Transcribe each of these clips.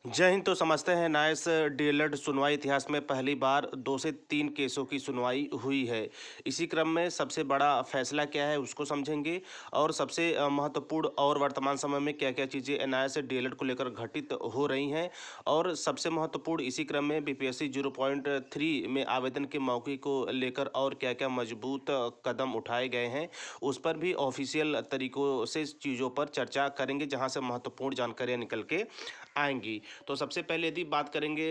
जय हिंद। तो समझते हैं नाइस डीएलएड सुनवाई इतिहास में पहली बार 2 से 3 केसों की सुनवाई हुई है। इसी क्रम में सबसे बड़ा फैसला क्या है उसको समझेंगे और सबसे महत्वपूर्ण और वर्तमान समय में क्या-क्या चीज़ें एनआईए डीएलएड को लेकर घटित हो रही हैं और सबसे महत्वपूर्ण इसी क्रम में बीपीएससी 0.3 में आवेदन के मौके को लेकर और क्या-क्या मजबूत कदम उठाए गए हैं उस पर भी ऑफिशियल तरीकों से चीज़ों पर चर्चा करेंगे जहां से महत्वपूर्ण जानकारियां निकल के आएंगी। तो सबसे पहले यदि बात करेंगे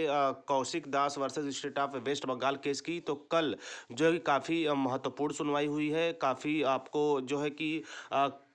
Kaushik Das versus state of West Bengal case की, तो कल जो है कि काफ़ी महत्वपूर्ण सुनवाई हुई है। काफ़ी आपको जो है कि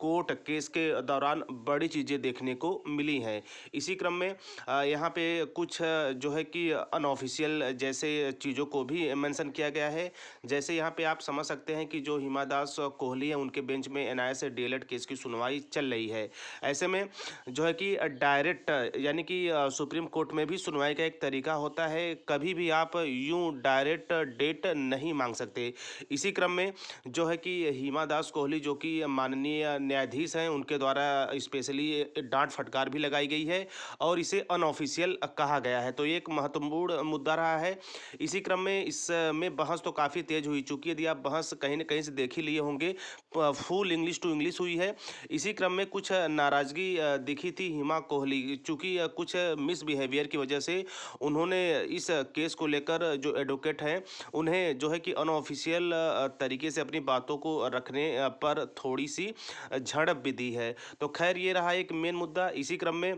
कोर्ट केस के दौरान बड़ी चीज़ें देखने को मिली हैं। इसी क्रम में यहाँ पे कुछ जो है कि अनऑफिशियल जैसे चीज़ों को भी मेंशन किया गया है। जैसे यहाँ पे आप समझ सकते हैं कि जो हिमा दास कोहली है उनके बेंच में एनआईए से डीएलएड केस की सुनवाई चल रही है। ऐसे में जो है कि डायरेक्ट यानी कि सुप्रीम कोर्ट में भी सुनवाई का एक तरीका होता है। कभी भी आप यूं डायरेक्ट डेट नहीं मांग सकते। इसी क्रम में जो है कि हिमा दास कोहली जो कि माननीय न्यायाधीश हैं उनके द्वारा स्पेशली डांट फटकार भी लगाई गई है और इसे अनऑफिशियल कहा गया है। तो ये एक महत्वपूर्ण मुद्दा रहा है। इसी क्रम में इसमें बहस तो काफ़ी तेज हुई, चूंकि यदि आप बहस कहीं ना कहीं से देख ही लिए होंगे, फुल इंग्लिश टू इंग्लिश हुई है। इसी क्रम में कुछ नाराजगी दिखी थी हिमा कोहली, चूंकि कुछ मिसबिहेवियर की वजह से उन्होंने इस केस को लेकर जो एडवोकेट हैं उन्हें जो है कि अनऑफिशियल तरीके से अपनी बातों को रखने पर थोड़ी सी झड़प भी दी है। तो खैर ये रहा एक मेन मुद्दा। इसी क्रम में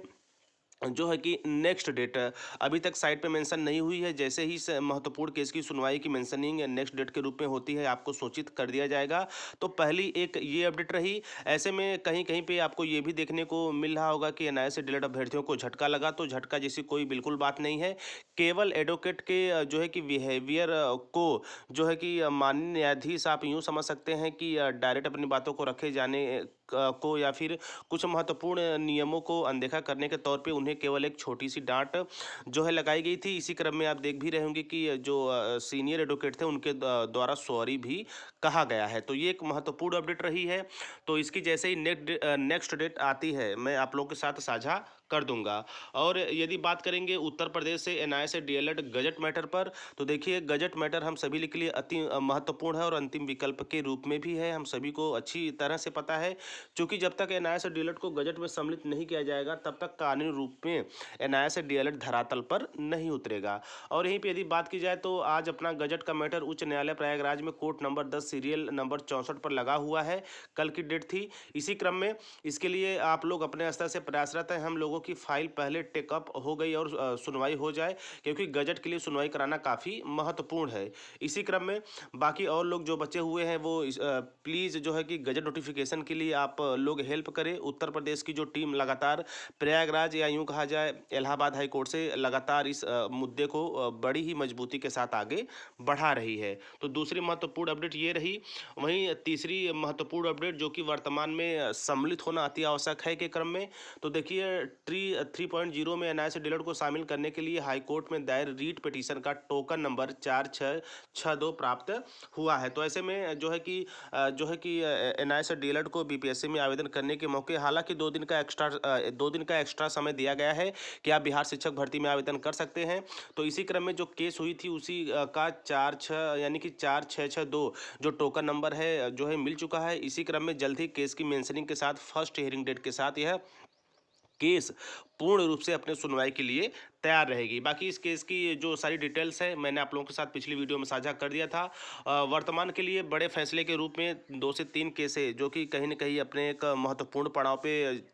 जो है कि नेक्स्ट डेट अभी तक साइट पे मेंशन नहीं हुई है। जैसे ही इस महत्वपूर्ण केस की सुनवाई की मेंशनिंग नेक्स्ट डेट के रूप में होती है आपको सूचित कर दिया जाएगा। तो पहली एक ये अपडेट रही। ऐसे में कहीं कहीं पे आपको ये भी देखने को मिल रहा होगा कि एनआईए से डीएलएड अभ्यर्थियों को झटका लगा, तो झटका जैसी कोई बिल्कुल बात नहीं है। केवल एडवोकेट के जो है कि बिहेवियर को जो है कि माननीय न्यायाधीश आप यूँ समझ सकते हैं कि डायरेक्ट अपनी बातों को रखे जाने को या फिर कुछ महत्वपूर्ण नियमों को अनदेखा करने के तौर पे उन्हें केवल एक छोटी सी डांट जो है लगाई गई थी। इसी क्रम में आप देख भी रहे होंगे कि जो सीनियर एडवोकेट थे उनके द्वारा सॉरी भी कहा गया है। तो ये एक महत्वपूर्ण अपडेट रही है। तो इसकी जैसे ही नेक्स्ट डेट आती है मैं आप लोगों के साथ साझा कर दूंगा। और यदि बात करेंगे उत्तर प्रदेश से एनआईए से डीएलएड गजट मैटर पर, तो देखिए गजट मैटर हम सभी के लिए अति महत्वपूर्ण है और अंतिम विकल्प के रूप में भी है। हम सभी को अच्छी तरह से पता है, क्योंकि जब तक एनआईए से डीएलएड को गजट में सम्मिलित नहीं किया जाएगा तब तक कानूनी रूप में एनआईए से डीएलएड धरातल पर नहीं उतरेगा। और यहीं पे यदि बात की जाए तो आज अपना गजट का मैटर उच्च न्यायालय प्रयागराज में कोर्ट नंबर 10 सीरियल नंबर 64 पर लगा हुआ है। कल की डेट थी। इसी क्रम में इसके लिए आप लोग अपने स्तर से प्रयासरत हैं हम लोगों की फाइल पहले टेकअप हो गई और सुनवाई हो जाए, क्योंकि गजट के लिए सुनवाई कराना काफ़ी महत्वपूर्ण है। इसी क्रम में बाकी और लोग जो बचे हुए हैं वो प्लीज़ जो है कि गजट नोटिफिकेशन के लिए आप लोग हेल्प करें। उत्तर प्रदेश की जो टीम लगातार प्रयागराज या यूं कहा जाए इलाहाबाद हाई कोर्ट से लगातार इस मुद्दे को बड़ी ही मजबूती के साथ आगे बढ़ा रही है। तो दूसरी महत्वपूर्ण अपडेट ये रही। वहीं तीसरी महत्वपूर्ण अपडेट जो कि वर्तमान में सम्मिलित होना अति आवश्यक है के क्रम में, तो देखिए 3.0 में एनआईए से डीएलएड को शामिल करने के लिए हाईकोर्ट में दायर रीट पिटीशन का टोकन नंबर 4662 प्राप्त हुआ है। तो ऐसे में जो है कि एनआईए से डीएलएड को बीपीएससी में आवेदन करने के मौके, हालांकि 2 दिन का एक्स्ट्रा समय दिया गया है कि आप बिहार शिक्षक भर्ती में आवेदन कर सकते हैं। तो इसी क्रम में जो केस हुई थी उसी का 46 यानी कि 4662 जो टोकन नंबर है जो है मिल चुका है। इसी क्रम में जल्द ही केस की मेंशनिंग के साथ फर्स्ट हियरिंग डेट के साथ यह केस पूर्ण रूप से अपने सुनवाई के लिए तैयार रहेगी। बाकी इस केस की जो सारी डिटेल्स है मैंने आप लोगों के साथ पिछली वीडियो में साझा कर दिया था। वर्तमान के लिए बड़े फैसले के रूप में 2 से 3 केस है जो कि कहीं न कहीं अपने एक महत्वपूर्ण पड़ाव पे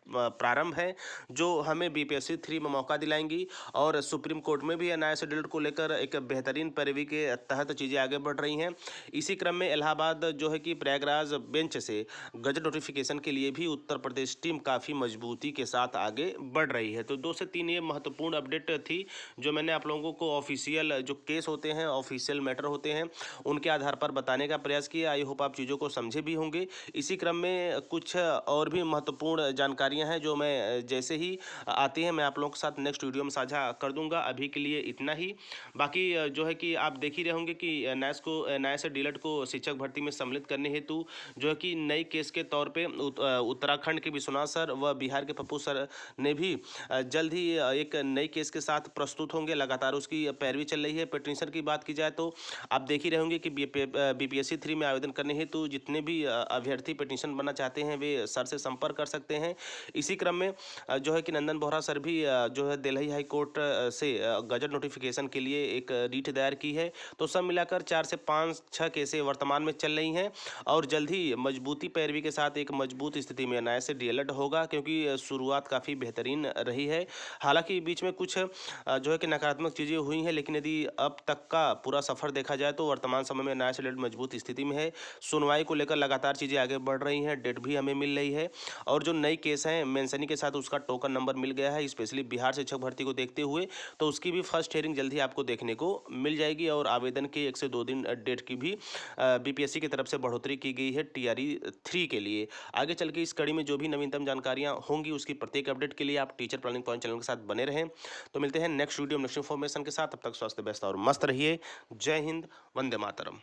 प्रारंभ है, जो हमें बीपीएससी 3 में मौका दिलाएंगी और सुप्रीम कोर्ट में भी एनआईए से डीएलएड को लेकर एक बेहतरीन पैरवी के तहत चीज़ें आगे बढ़ रही हैं। इसी क्रम में इलाहाबाद जो है कि प्रयागराज बेंच से गजट नोटिफिकेशन के लिए भी उत्तर प्रदेश टीम काफ़ी मजबूती के साथ आगे बढ़ रही है। तो 2 से 3 ये महत्वपूर्ण अपडेट थी जो मैंने आप लोगों को ऑफिशियल जो केस होते हैं, ऑफिशियल मैटर होते हैं, उनके आधार पर बताने का प्रयास किया। आई होप आप चीज़ों को समझे भी होंगे। इसी क्रम में कुछ और भी महत्वपूर्ण जानकारियां हैं जो मैं जैसे ही आती हैं मैं आप लोगों के साथ नेक्स्ट वीडियो में साझा कर दूंगा। अभी के लिए इतना ही। बाकी जो है कि आप देख ही रहे होंगे कि एनआईए से डीएलएड को शिक्षक भर्ती में सम्मिलित करने हेतु जो है कि नई केस के तौर पे उत्तराखंड के विश्वनाथ सर व बिहार के पप्पू सर ने भी जल्द ही एक नई केस के साथ प्रस्तुत होंगे। लगातार उसकी पैरवी चल रही है। पिटीशन की बात की जाए तो आप देख ही रहे होंगे कि बीपीएससी 3 में आवेदन करने हेतु जितने भी अभ्यर्थी पिटीशन बनना चाहते हैं वे सर से संपर्क कर सकते हैं। इसी क्रम में जो है कि नंदन बोहरा सर भी जो है दिल्ली हाई कोर्ट से गजट नोटिफिकेशन के लिए एक रीट दायर की है। तो सब मिलाकर 4 से 5-6 केसें वर्तमान में चल रही हैं और जल्द ही मजबूती पैरवी के साथ एक मजबूत स्थिति में एनआईए से डीएलएड होगा, क्योंकि शुरुआत काफ़ी बेहतरीन रही है। हालांकि बीच में कुछ जो है कि नकारात्मक चीज़ें हुई हैं, लेकिन यदि अब तक का पूरा सफ़र देखा जाए तो वर्तमान समय में एनआईए से डीएलएड मजबूत स्थिति में है। सुनवाई को लेकर लगातार चीज़ें आगे बढ़ रही हैं, डेट भी हमें मिल रही है और जो नई केस हैं मेंशनी के साथ उसका टोकन नंबर मिल गया है, स्पेशली बिहार शिक्षक भर्ती को देखते हुए। तो उसकी भी फर्स्ट हियरिंग जल्द ही आपको देखने को मिल जाएगी और आवेदन के 1 से 2 दिन डेट की भी बीपीएससी की तरफ से बढ़ोतरी की गई है टीआरई 3 के लिए। आगे चल के इस कड़ी में जो भी नवीनतम जानकारियां होंगी उसकी प्रत्येक अपडेट के लिए आप टीचर प्लानिंग पॉइंट चैनल के साथ बने रहें। तो मिलते हैं नेक्स्ट वीडियो नेक्स्ट इन्फॉर्मेशन के साथ। तब तक स्वस्थ व्यस्त और मस्त रहिए। जय हिंद, वंदे मातरम।